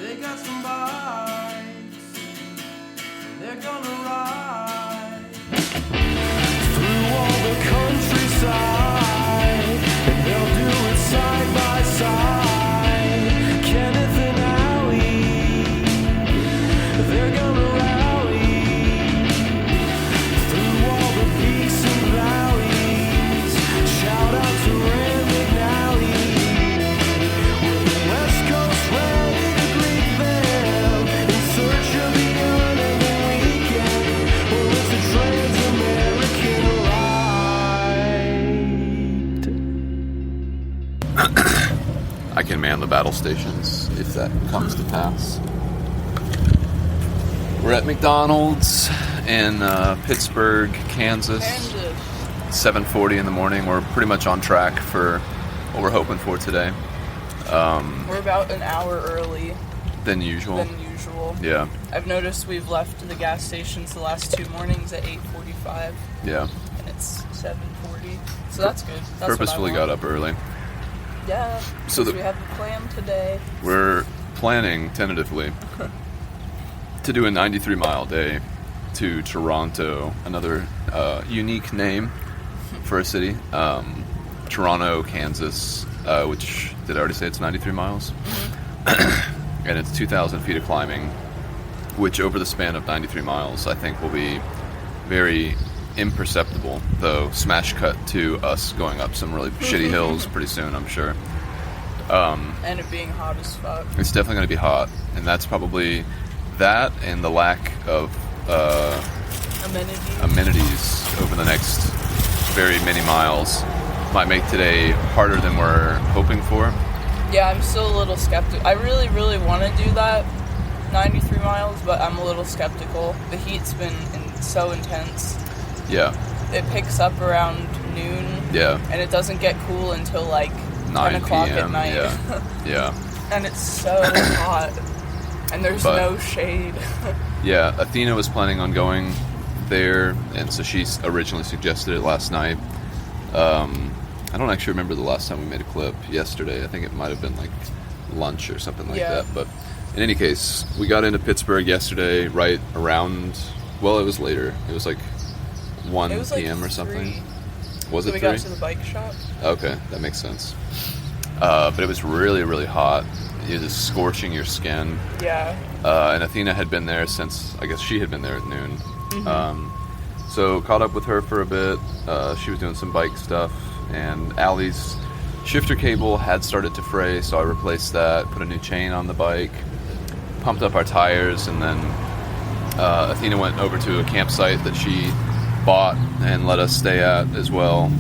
They got some bikes, they're gonna ride through all the countryside, and they'll do it side by side. Kenneth and Allie, they're gonna rally through all the peaks and valleys. Shout out to Rand McNally. We're the West Coast ready to greet them in search of the unending weekend. Well, it's a trans-American ride. I can man the battle stations if that comes to pass. We're at McDonald's in Pittsburgh, Kansas. 7:40 in the morning. We're pretty much on track for what we're hoping for today. We're about an hour early Than usual. than usual. Yeah, I've noticed we've left the gas stations the last 2 mornings at 8:45, yeah. and it's 7:40. So that's good. That's Purposefully what I got want. up early. Yeah. So So we have a plan today. We're planning tentatively to do a 93-mile day to Toronto, another unique name for a city. Toronto, Kansas, which, did I already say it's 93 miles? And it's 2,000 feet of climbing, which over the span of 93 miles, I think will be very imperceptible, though smash cut to us going up some really shitty hills pretty soon, I'm sure. And it being hot as fuck. It's definitely going to be hot, and that's probably that and the lack of amenities over the next very many miles might make today harder than we're hoping for. Yeah, I'm still a little skeptical. I really, really want to do that 93 miles, but I'm a little skeptical. The heat's been so intense. Yeah, It picks up around noon, yeah, and it doesn't get cool until like 9 10 o'clock p.m. at night. Yeah, And it's so hot, and there's But- no shade. yeah. Athena was planning on going there, and so she originally suggested it last night. I don't actually remember the last time we made a clip. Yesterday, I think it might have been like lunch or something like Yeah. that. But in any case, we got into Pittsburgh yesterday, right around. Well, it was later. It was like 1 It was like p.m. or something. 3. Was So it we 3? got to the bike shop. Okay, that makes sense. But it was really, really hot. It was scorching your skin. Yeah. And Athena had been there since, I guess she had been there at noon. So caught up with her for a bit. She was doing some bike stuff, and Allie's shifter cable had started to fray, so I replaced that, put a new chain on the bike, pumped up our tires, and then Athena went over to a campsite that she bought and let us stay at as well.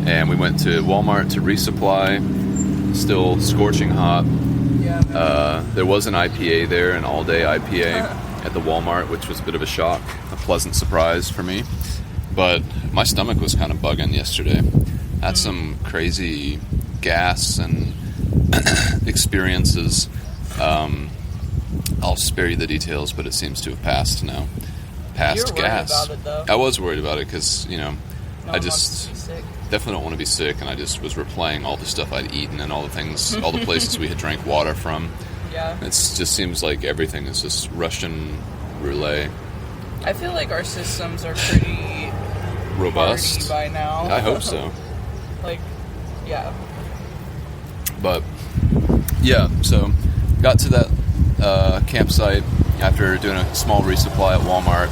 And we went to Walmart to resupply. Still scorching hot. Yeah. There was an IPA there, an all-day IPA at the Walmart, which was a bit of a shock, a pleasant surprise for me. But my stomach was kind of bugging yesterday. I had some crazy gas and experiences. I'll spare you the details, but it seems to have passed now. Past You were worried gas. about it, though. I was worried about it because, No I one wants just to be sick. definitely don't want to be sick, and I just was replaying all the stuff I'd eaten and all the things, all the places we had drank water from. Yeah. It just seems like everything is just Russian roulette. I feel like our systems are pretty Robust. hardy by now. I hope so. Like, yeah. But yeah, so got to that campsite after doing a small resupply at Walmart,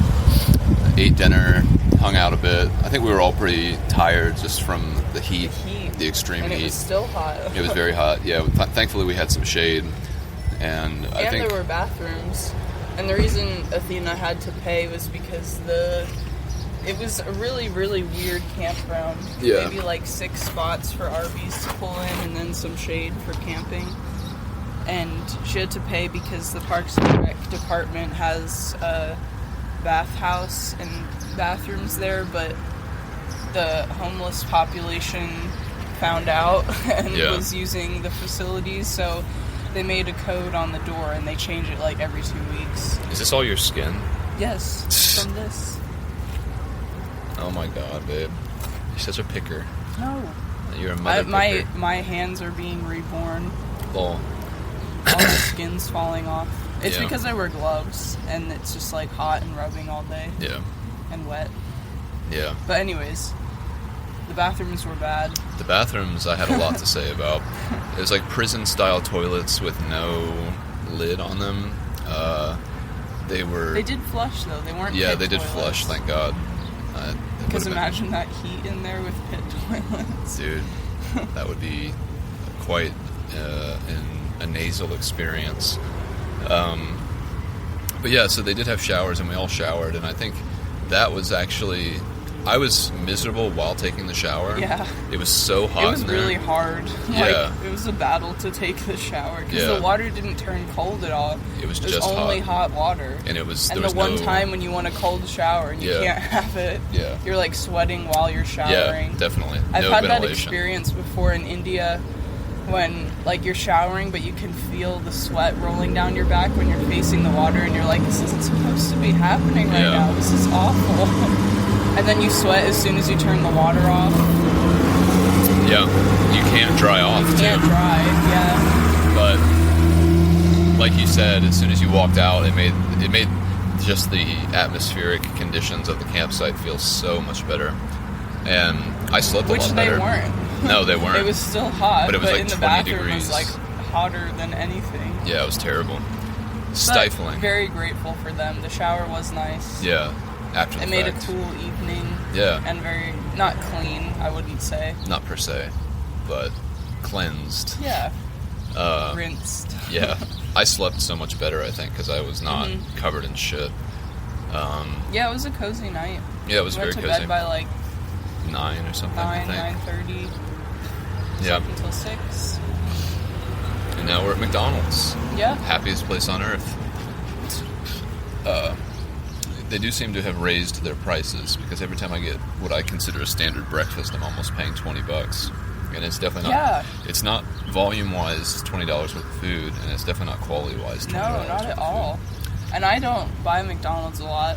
ate dinner, hung out a bit. I think we were all pretty tired just from the heat, the extreme And heat. it was still hot. It was very hot. Yeah, thankfully we had some shade, and I And think there were bathrooms. And the reason Athena had to pay was because it was a really, really weird campground. Yeah. Maybe like 6 spots for RVs to pull in and then some shade for camping. And she had to pay because the Parks and Rec department has a bathhouse and bathrooms there, but the homeless population found out and Yeah. was using the facilities, so they made a code on the door and they change it like every 2 weeks. is this all your skin? Yes, from this. Oh my god, babe, you're such a picker. No. You're a mother picker. My hands are being reborn. Lol. All my skin's falling off. It's Yeah. because I wear gloves, and it's just, like, hot and rubbing all day Yeah. and wet. Yeah. But anyways, the bathrooms were bad. The bathrooms I had a lot to say about. It was like prison-style toilets with no lid on them. They were... They did flush, though. They weren't Yeah, pit they did toilets. flush, thank God. Because imagine that heat in there with pit toilets. Dude, that would be quite a nasal experience. But yeah, so they did have showers, and we all showered, and I think that was actually... I was miserable while taking the shower. Yeah. It was so hot It was in there. really hard. Yeah. Like, it was a battle to take the shower because Yeah. the water didn't turn cold at all. It was There's just only hot water. And it was... And there the was one no- time when you want a cold shower and you Yeah. can't have it, Yeah. you're like sweating while you're showering. Yeah, definitely. I've No had that ventilation. experience before in India when like you're showering but you can feel the sweat rolling down your back when you're facing the water and you're like, this isn't supposed to be happening right Yeah. now. This is awful. And then you sweat as soon as you turn the water off. Yeah, you can't dry off, You too. can't dry, yeah. But like you said, as soon as you walked out, it made just the atmospheric conditions of the campsite feel so much better. And I slept a Which lot they better. weren't. No, they weren't. It was still hot, But it was like in the 20 bathroom degrees. it was like hotter than anything. Yeah, it was terrible. But Stifling. very grateful for them. The shower was nice. Yeah, after the It made a fact. cool evening. Yeah. And very, not clean, I wouldn't say. Not per se, but cleansed. Yeah. Uh, Rinsed. yeah, I slept so much better, I think, because I was not Mm-hmm. covered in shit. Yeah, it was a cozy night. Yeah, it was We very went to cozy. bed by like 9 or something, I 9, think. 9:30. Yeah, Until 6. and now we're at McDonald's. Yeah. Happiest place on earth. They do seem to have raised their prices because every time I get what I consider a standard breakfast, I'm almost paying $20, and it's definitely not. Yeah. It's not volume-wise $20 worth of food, and it's definitely not quality-wise $20 No, not worth at of all. food. And I don't buy McDonald's a lot.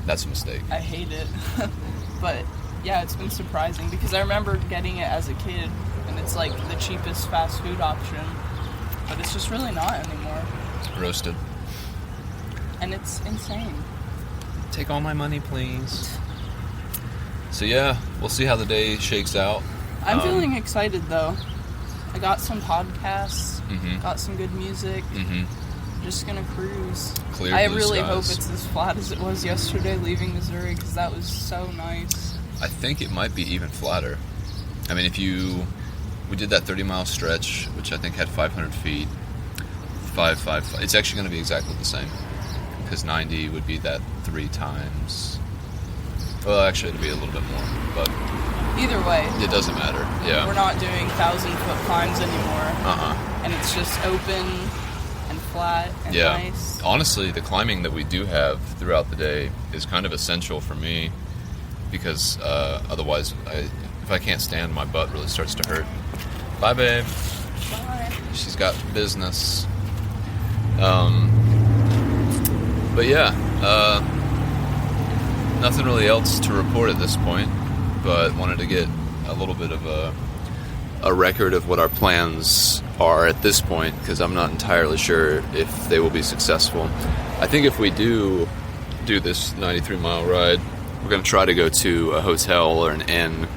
That's a mistake. I hate it. But yeah, it's been surprising because I remember getting it as a kid and it's like the cheapest fast food option. But it's just really not anymore. Roasted. And it's insane. Take all my money, please. So yeah, we'll see how the day shakes out. I'm feeling excited though. I got some podcasts, Mhm. got some good music. Mm-hmm. Just gonna cruise. Clear I blue really hope skies. it's as flat as it was yesterday leaving Missouri because that was so nice. I think it might be even flatter. I mean, we did that 30-mile stretch, which I think had 500 feet. 5. It's actually going to be exactly the same because 90 would be that 3 times. Well, actually, it'll be a little bit more, but Either way, it doesn't matter. Yeah. we're not doing 1,000-foot climbs anymore. And it's just open and flat and Yeah. nice. Honestly, the climbing that we do have throughout the day is kind of essential for me because otherwise, if I can't stand, my butt really starts to hurt. Bye, babe. Bye. She's got business. But yeah, nothing really else to report at this point, but wanted to get a little bit of a record of what our plans are at this point, because I'm not entirely sure if they will be successful. I think if we do this 93-mile ride, we're going to try to go to a hotel or an inn.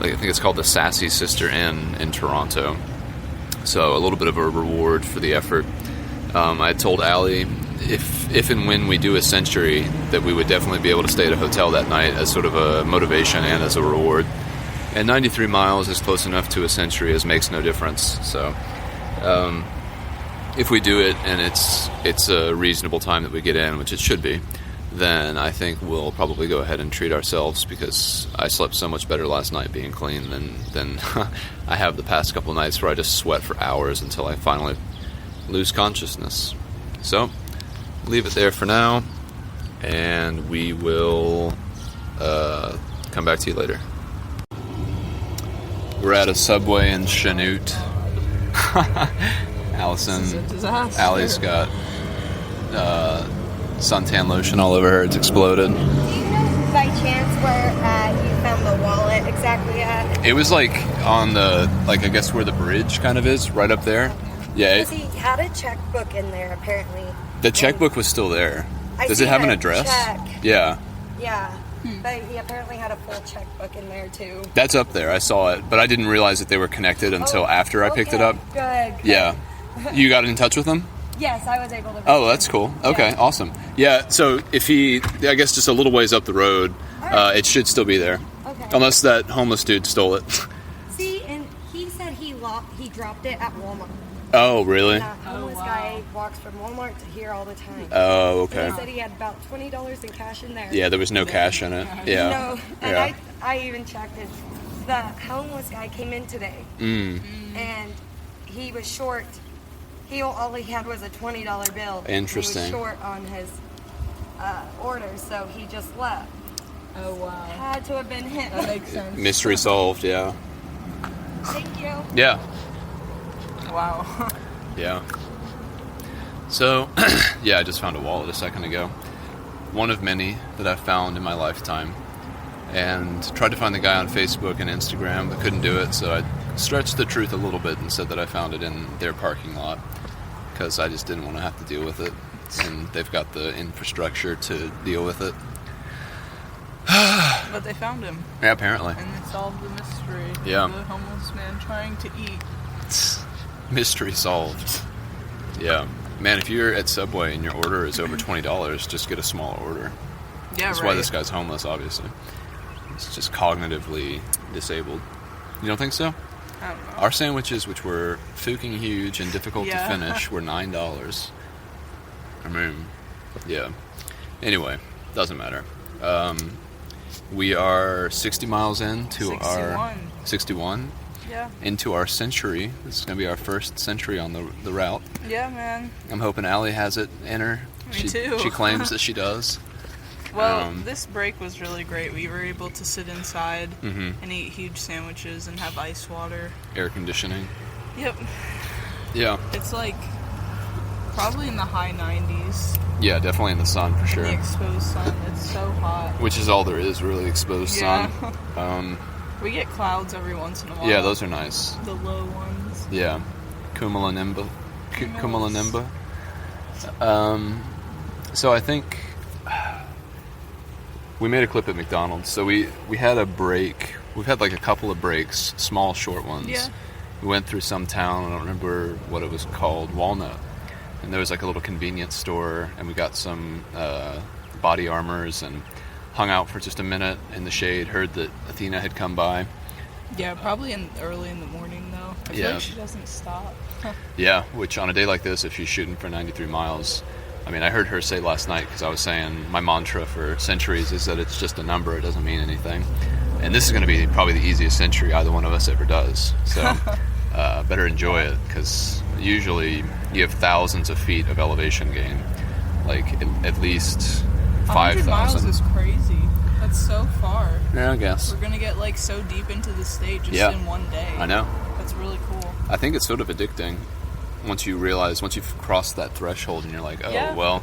Like, I think it's called the Sassy Sister Inn in Toronto. So a little bit of a reward for the effort. I had told Allie if and when we do a century that we would definitely be able to stay at a hotel that night as sort of a motivation and as a reward. And 93 miles is close enough to a century as makes no difference. So if we do it and it's a reasonable time that we get in, which it should be, then I think we'll probably go ahead and treat ourselves because I slept so much better last night being clean than I have the past couple nights where I just sweat for hours until I finally lose consciousness. So, leave it there for now, and we will come back to you later. We're at a Subway in Chanute. Allison, This is a disaster. Allie's got suntan lotion all over her. It's exploded. Do you know by chance where you found the wallet exactly at? It was like on the, I guess where the bridge kind of is, right up there. Yeah, Because he had a checkbook in there, apparently. the checkbook was still there. I Does it seen have an a address? check. Yeah, Yeah. But he apparently had a full checkbook in there, too. that's up there. I saw it, but I didn't realize that they were connected until Oh, after I picked it okay. up. Good. Yeah. You got in touch with them? Yes, I was able to. Oh, that's cool. Okay, Yeah. awesome. Yeah, so if I guess just a little ways up the road, Alright. it should still be there. Okay. Unless that homeless dude stole it. See, and he said he dropped it at Walmart. Oh, really? That homeless wow. guy walks from Walmart to here all the time. Oh, And okay. he said he had about $20 in cash in there. Yeah, there was no cash in it. Yeah. No, and Yeah. I even checked it. The homeless guy came in today, Mm, and he was short. All he had was a $20 bill. Interesting. He was short on his order, so he just left. Oh wow. Had to have been him. That makes sense. mystery solved, yeah. Thank you. Yeah. Wow. Yeah. So, yeah, I just found a wallet a second ago. One of many that I've found in my lifetime. And tried to find the guy on Facebook and Instagram, but couldn't do it, so I stretched the truth a little bit and said that I found it in their parking lot. Because I just didn't want to have to deal with it. And they've got the infrastructure to deal with it. But they found him, Yeah, apparently. and they solved the mystery. Yeah. Of the homeless man trying to eat. Mystery solved. Yeah. Man, if you're at Subway and your order is over $20, just get a small order. Yeah, That's right. why this guy's homeless, obviously. He's just cognitively disabled. You don't think so? I don't know. Our sandwiches, which were fucking huge and difficult Yeah. to finish, were $9. I mean, yeah. Anyway, doesn't matter. We are 60 miles into our 61 Yeah. into our century. This is going to be our first century on the route. Yeah, man. I'm hoping Allie has it in her. Me too. She claims that she does. Well, Um, this break was really great. We were able to sit inside Mhm. and eat huge sandwiches and have ice water. Air conditioning. Yep. Yeah. It's like probably in the high 90s. Yeah, definitely in the sun for sure. The exposed sun. It's so hot. Which is all there is, really, exposed Yeah. sun. We get clouds every once in a while. Yeah, those are nice. the low ones. Yeah. Cumulanimba. Cumulus. Cumulanimba. So I think we made a clip at McDonald's. So we had a break. We've had like a couple of breaks, small, short ones. Yeah. We went through some town. I don't remember what it was called, Walnut. And there was like a little convenience store, and we got some body armors and hung out for just a minute in the shade. Heard that Athena had come by. Yeah, probably early in the morning though. I feel Yeah. like she doesn't stop. Yeah, which on a day like this, if she's shooting for 93 miles, I mean, I heard her say last night, because I was saying my mantra for centuries is that it's just a number, it doesn't mean anything. And this is going to be probably the easiest century either one of us ever does. So better enjoy it, because usually you have thousands of feet of elevation gain, like at least 100 miles 5,000. is crazy. That's so far. Yeah, I guess. We're gonna get like so deep into the state just Yeah. in one day. I know. That's really cool. I think it's sort of addicting once you've crossed that threshold and you're like, oh, Yeah. well,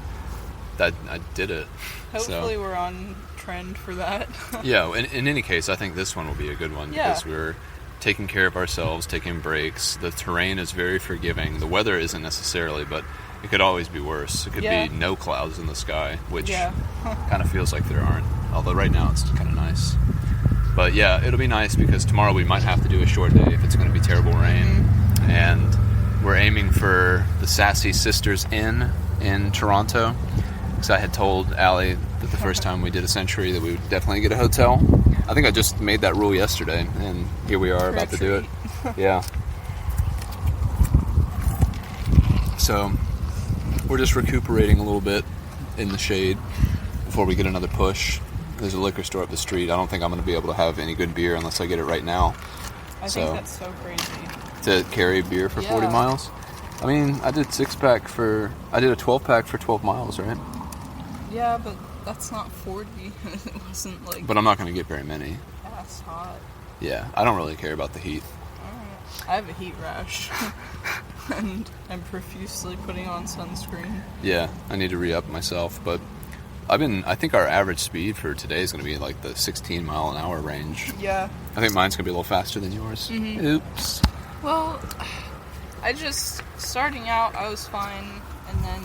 that I did it. Hopefully So, we're on trend for that. yeah, in any case, I think this one will be a good one Yeah. because we're taking care of ourselves, taking breaks. The terrain is very forgiving. The weather isn't necessarily, but it could always be worse. It could Yeah. be no clouds in the sky, which Yeah. kind of feels like there aren't. Although right now it's kind of nice. But yeah, it'll be nice because tomorrow we might have to do a short day if it's going to be terrible rain. And we're aiming for the Sassy Sisters Inn in Toronto. Because I had told Allie that the first time we did a century that we would definitely get a hotel. I think I just made that rule yesterday, and here we are about to do it. Yeah. So we're just recuperating a little bit in the shade before we get another push. There's a liquor store up the street. I don't think I'm going to be able to have any good beer unless I get it right now. I So- think that's so crazy. To carry beer for 40 Yeah. miles. I mean, I did a 12-pack for 12 miles, right? Yeah, but that's not 40. It wasn't like But I'm not going to get very many. ass hot. Yeah, I don't really care about the heat. I have a heat rash. And I'm profusely putting on sunscreen. Yeah, I need to re-up myself, but I think our average speed for today is going to be like the 16 mile an hour range. Yeah. I think mine's going to be a little faster than yours. Mhm. Oops. Well, I just, starting out, I was fine, and then,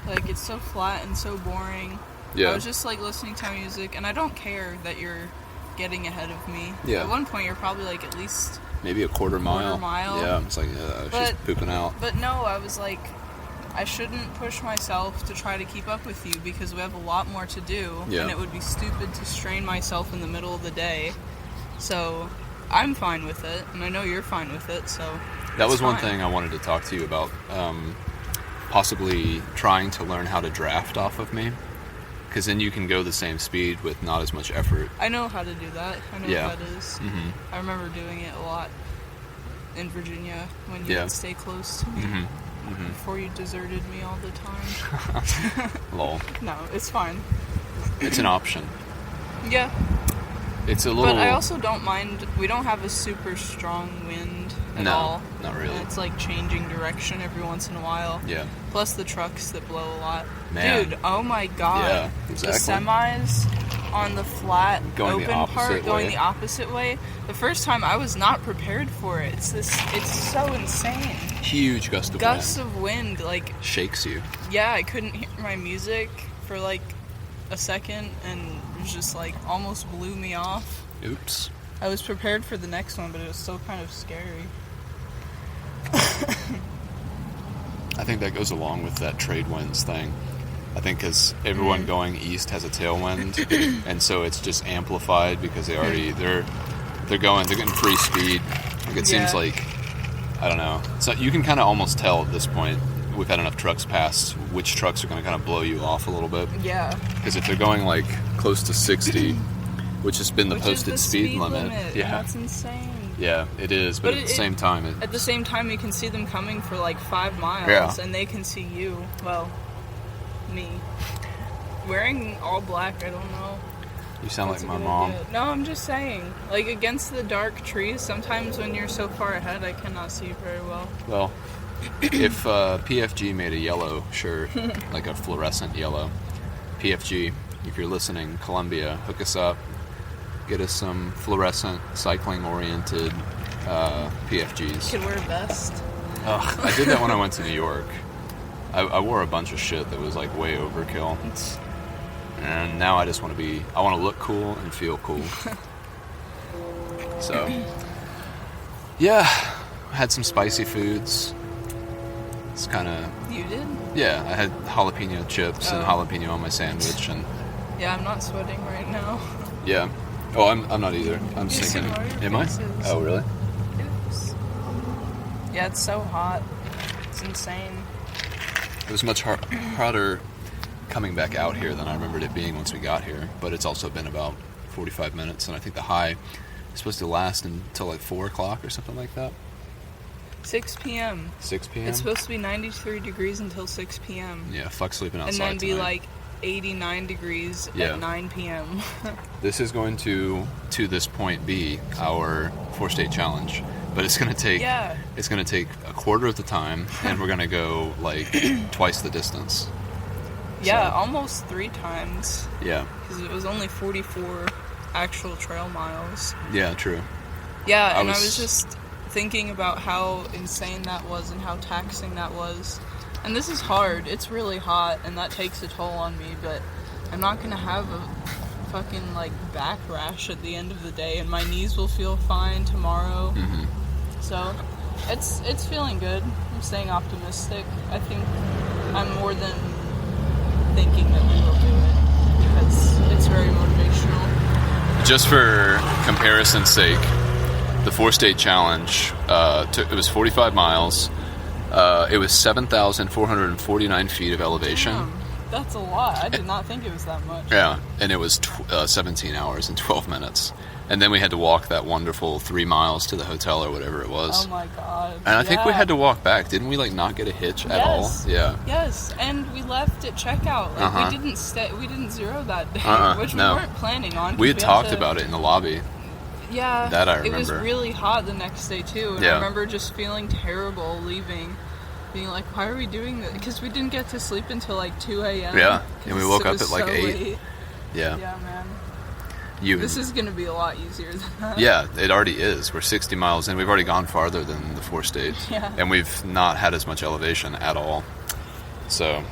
like, it's so flat and so boring. Yeah. I was just, like, listening to music, and I don't care that you're getting ahead of me. Yeah. At one point, you're probably, like, at least... Maybe a quarter mile. Yeah, it's like, she's But- pooping out. But no, I was like, I shouldn't push myself to try to keep up with you because we have a lot more to do, Yeah. and it would be stupid to strain myself in the middle of the day. So, I'm fine with it, and I know you're fine with it, so... That it's was one fine. thing I wanted to talk to you about. Possibly trying to learn how to draft off of me. Because then you can go the same speed with not as much effort. I know how to do that. I know Yeah. what that is. Mm-hmm. I remember doing it a lot in Virginia when you Yeah. would stay close to me before you deserted me all the time. Lol. No, it's fine. It's an option. Yeah, It's a little... but I also don't mind. We don't have a super strong wind at No, all. not really. And it's like changing direction every once in a while. Yeah. Plus the trucks that blow a lot. Man. Dude, oh my god. Yeah, exactly. The semis on the flat Going the open opposite part going way. the opposite way. The first time I was not prepared for it. It's so insane. Huge gust of Gusts wind. of wind, like, Shakes you. yeah, I couldn't hear my music for like a second, and it was just like almost blew me off. Oops. I was prepared for the next one, but it was still kind of scary. I think that goes along with that trade winds thing. I think because everyone going east has a tailwind, and so it's just amplified because they're getting free speed. Like it seems Yeah. like, I don't know. So you can kind of almost tell at this point. We've had enough trucks pass which trucks are going to kind of blow you off a little bit. Yeah. Because if they're going like close to 60, which has been the Which posted is the speed limit, yeah, That's insane. yeah, it is. But, But at the same time, At the same time, you can see them coming for like 5 miles, Yeah. and they can see you. Well, me. Wearing all black, I don't know. you sound That's like a my good mom. idea. No, I'm just saying. Like, against the dark trees, sometimes when you're so far ahead, I cannot see very well. Well, if PFG made a yellow shirt, like a fluorescent yellow, PFG, if you're listening, Columbia, hook us up. Get us some fluorescent, cycling-oriented PFGs. Could wear a vest. Ugh, I did that when I went to New York. I wore a bunch of shit that was like way overkill. And now I just want to I want to look cool and feel cool. So, yeah, I had some spicy foods. It's kind of, You did? yeah, I had jalapeno chips and Oh. jalapeno on my sandwich, and Yeah, I'm not sweating right now. yeah. Oh, I'm not either. I'm Yes, thinking, you are. Your am I? face is. Oh, really? Oops. Yeah, it's so hot. It's insane. It was much hotter coming back out here than I remembered it being once we got here, but it's also been about 45 minutes, and I think the high is supposed to last until like 4 o'clock or something like that. 6 p.m. 6 p.m.? It's supposed to be 93 degrees until 6 p.m. Yeah, fuck sleeping And outside then be tonight. like 89 degrees Yeah. at 9 p.m. This is going to this point, be our 4-state challenge, but it's going to take Yeah. it's going to take a quarter of the time, and we're going to go like twice the distance. Yeah, So- almost 3 times. Yeah, Because it was only 44 actual trail miles. yeah, true. Yeah, I and I was- was just thinking about how insane that was and how taxing that was. And this is hard. It's really hot, and that takes a toll on me, but I'm not going to have a fucking, like, back rash at the end of the day, and my knees will feel fine tomorrow. Mm-hmm. So, it's feeling good. I'm staying optimistic. I think I'm more than thinking that we will do it, because it's very motivational. Just for comparison's sake, the 4-state challenge it was 45 miles. It was 7,449 feet of elevation. Damn, that's a lot. I did not think it was that much. Yeah, and it was 17 hours and 12 minutes. And then we had to walk that wonderful 3 miles to the hotel or whatever it was. Oh my god. And I think we Yeah. had to walk back. Didn't we, like, not get a hitch at Yes. all? Yeah. Yes, and we left at checkout. Like, Uh-huh. we didn't stay. We didn't zero that day, which no. we weren't planning on. 'cause We had talked to- about it in the lobby. Yeah, That I It was remember. really hot the next day too, and I Yeah. remember just feeling terrible leaving, being like, "Why are we doing this?" Because we didn't get to sleep until like 2 a.m. Yeah, and we 'cause woke it up was at, like, so 8. late. Yeah. Yeah, man. This is going to be a lot easier than that. Yeah, it already is. We're 60 miles in. We've already gone farther than the 4-state. Yeah. And we've not had as much elevation at all. So,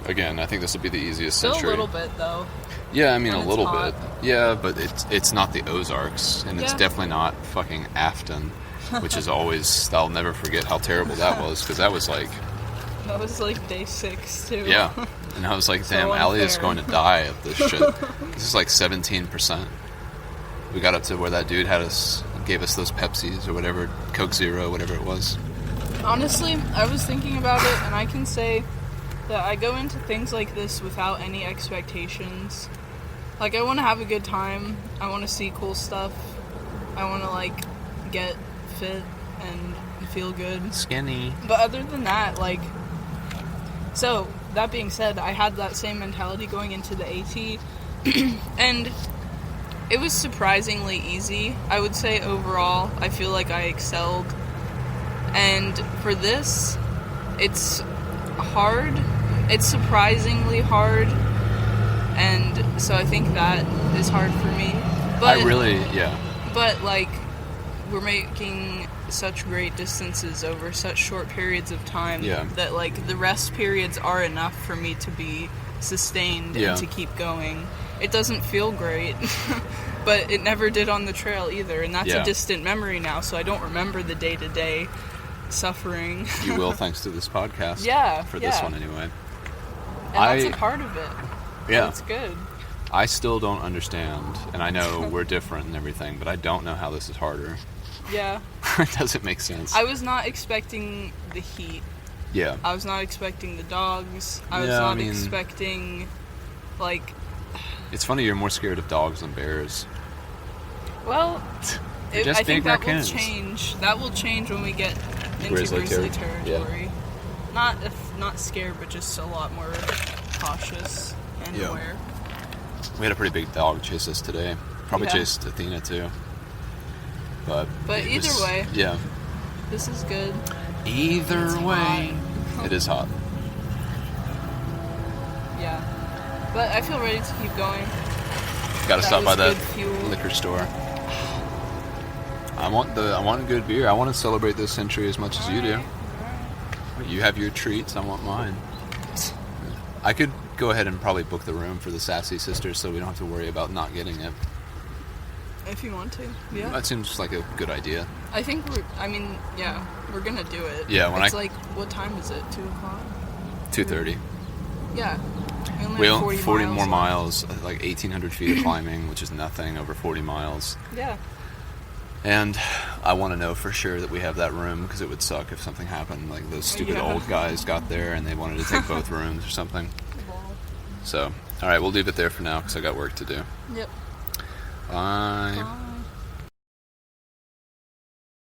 again, I think this will be the easiest Still century. a little bit, though. Yeah, I mean, when a it's little hot. bit. Yeah, but it's not the Ozarks, and it's Yeah. definitely not fucking Afton, which is always, I'll never forget how terrible that was, because that was like, That was like day 6, too. yeah. And I was like, So damn, Allie is unfair. going to die of this shit. This is like 17%. We got up to where that dude gave us those Pepsis or whatever, Coke Zero, whatever it was. Honestly, I was thinking about it, and I can say that I go into things like this without any expectations. Like, I want to have a good time. I want to see cool stuff. I want to, like, get fit and feel good. Skinny. But other than that, like... So, that being said, I had that same mentality going into the AT. And it was surprisingly easy. I would say overall, I feel like I excelled. And for this, it's hard. It's surprisingly hard. And so I think that is hard for me. But But, like, we're making such great distances over such short periods of time that, like, the rest periods are enough for me to be sustained and to keep going. It doesn't feel great, but it never did on the trail either, and that's a distant memory now, so I don't remember the day-to-day suffering. You will, thanks to this podcast. Yeah, For this one, anyway. And that's a part of it. Yeah. It's good. I still don't understand, and I know we're different and everything, but I don't know how this is harder. Yeah. It doesn't make sense. I was not expecting the heat. Yeah. I was not expecting the dogs. I was not expecting, like... It's funny, you're more scared of dogs than bears. Well, They're just I think big that raccoons. will change. That will change when we get into Grizzly grizzly territory. territory. Not scared, but just a lot more cautious and Yeah. aware. We had a pretty big dog chase us today. Probably Yeah. chased Athena too. But it either was- way. Yeah. This is good. Either It's way. hot. It is hot. Yeah. But I feel ready to keep going. Gotta That stop by was that good fuel. liquor store. I want good beer. I want to celebrate this century as much as you do. You have your treats, I want mine. I could go ahead and probably book the room for the Sassy Sisters so we don't have to worry about not getting it. If you want to. Yeah. That seems like a good idea. I think we're gonna do it. Yeah, when it's I- like, what time is it? 2 o'clock? 2:30. Yeah. We have only 40 more left. miles, like 1,800 feet of climbing, which is nothing over 40 miles. Yeah. And I want to know for sure that we have that room because it would suck if something happened. Like those stupid Yeah. old guys got there and they wanted to take both rooms or something. So, all right, we'll leave it there for now because I got work to do. Yep. Bye. Bye.